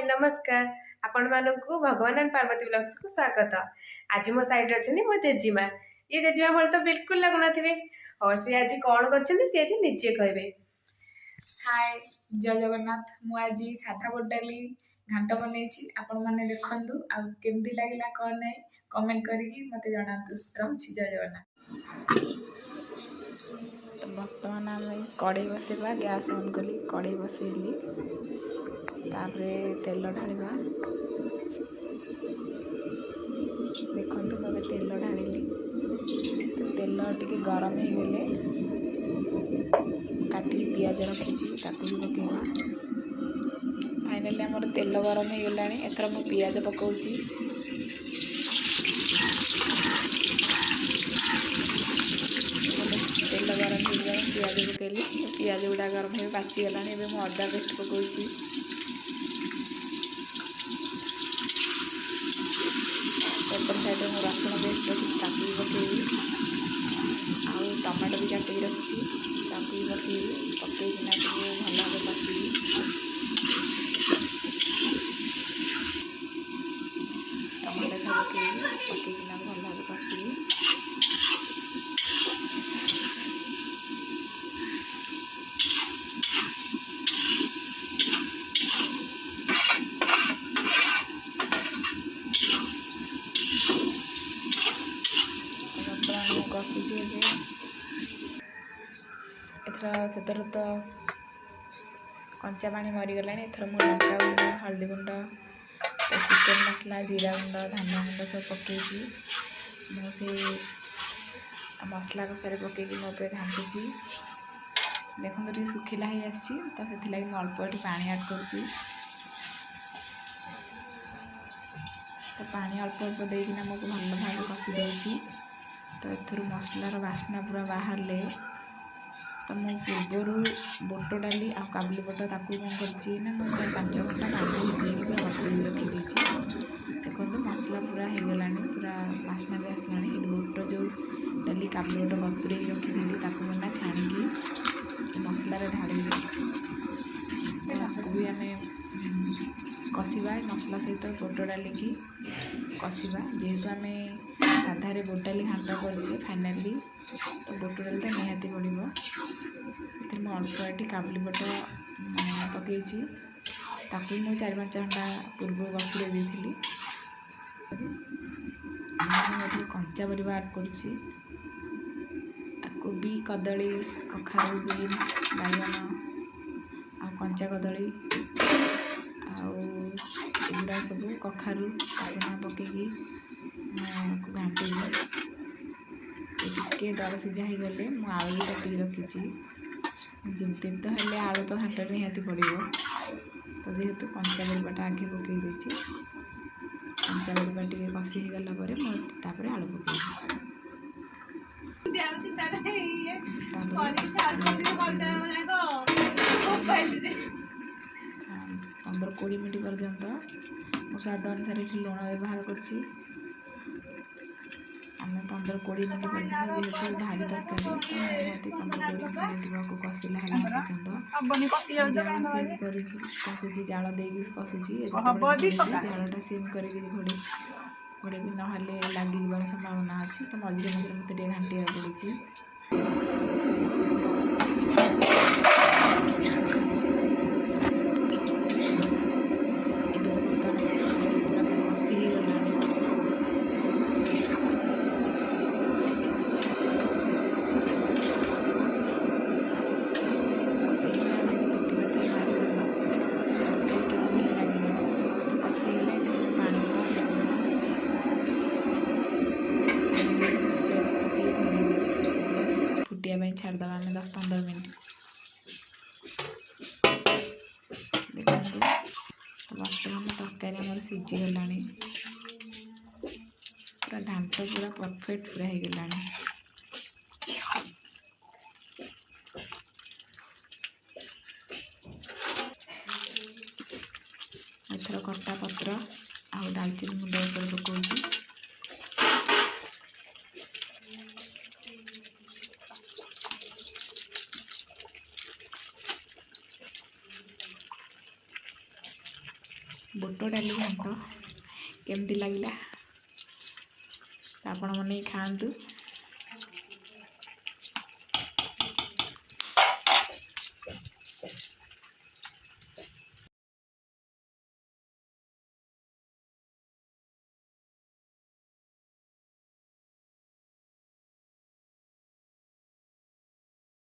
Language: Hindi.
नमस्कार आपण मानकु भगवान एंड पार्वती ब्लॉग्स को स्वागत। आज मो साइड अच्छे मो जेजीमा ये जेजीमा मोर तो बिल्कुल लगुना थे और सी आज कौन कर निजे कहे। हाय जय जगन्नाथ मु आज साधा बोटाली घाट बनई आपण मैंने देखु आमती लगे कौन ना कमेंट करके मत जनातु रही। जय जगन्नाथ। तो बर्तमान आम कड़े बसवा गैस ऑन कली कड़े बसैली तेल ढालिबा देखु मैं तेल ढाली तो तेल टे गरम हो गले काटिक पियाज रखी भी पकेवा। फाइनाली आमर तेल गरम हो गला एथर मु पियाज पकाउची तेल गरम हो गला पियाज पकईली पियाज गुड़ा गरम हो बाची गला मु अदा पेस्ट पकाउची एपर साइड में रसुण पेस्ट रखी ताकू भी पकईली आउ टमाटो भी काटिक रखी ताकू भी पकईली पकईकिना भल भाव पकईली टमाटो सब पकईली पकईकिना भल भाव पकईली कषुची एथर तो कंचा पानी मरीगला एथर मु लंका गुंड हल्दी गुंड चिकेन मसला जीरा गुंड धनिया गुंड सब पकईकी मुझे मसला कषार पकईकी मो पे घाटुची देखो तो सुखिला ही आसी तो से अल्प ये पानी ऐड करुँची तो पानी अल्प अल्प देना मुझे भल भाव कषि दूसरी तो एथर मसलार बास्ना पूरा बाहर ले तो मु पूर्वर बोट डाली आ काबुली बोट ताकू कौन करना 5 घंटा पानी पूरा बतुरी रखी देखो मसला पूरा होगला पूरा बास्ना भी आसला बोट जो डाली काबुली बोट बतुरे रखी मैंने छाणिकी मसलार ढाड़ी भी आम कषा मसला सहित बोट डालिकी कषा जेहेतु आम साधारे बोट डाली घाट कर फाइनाली तो बोट डाली तो निहाती पड़ो ये अल्प ये काबुली बोट पकईची ताकू मुझे 4-5 घंटा पूर्व बतुरे दी कंचा परिवा ऐड करुँची कोबी कदली कखारू बीन बैगन आ कंचा कदली आगुड़ा सब कखारू कागना पकईकी घाटी टे दर सीझा हो गले मु आलू भी काटिक रखी जमती तो हेल्ले आलू तो घाट निहाती पड़ो तो जेहेतु कंचा परिवाटा आगे पकई देची कंचा परिवा टे कषि हो गला मुझे आलू पकई 15-20 मिनट पर्यंत मो स्वाद अनुसार लुण व्यवहार करें 15-20 मिनट पर्यंत जेहेतु भारी तरकारी तो निहाती 15-20 मिनट पर्यंत कषुची जाल दे कषुची जालटा सीम कर घोड़े भी ना लगी संभावना अच्छी तो मझे मझे मत घाटिया पड़ी छाड़दा 10-15 मिनट देखो बर्तमान तरकारी आम सीझीगला पूरा घाट पूरा परफेक्ट पूरा होगला एथर कटा पत्र आ दालचीनी गुंड पकाउची ବୁଟ ଡାଲି ଘାଣ୍ଟ କେମିତି ଲାଗିଲା ଆପଣ ବନେଇ ଖାଆନ୍ତୁ।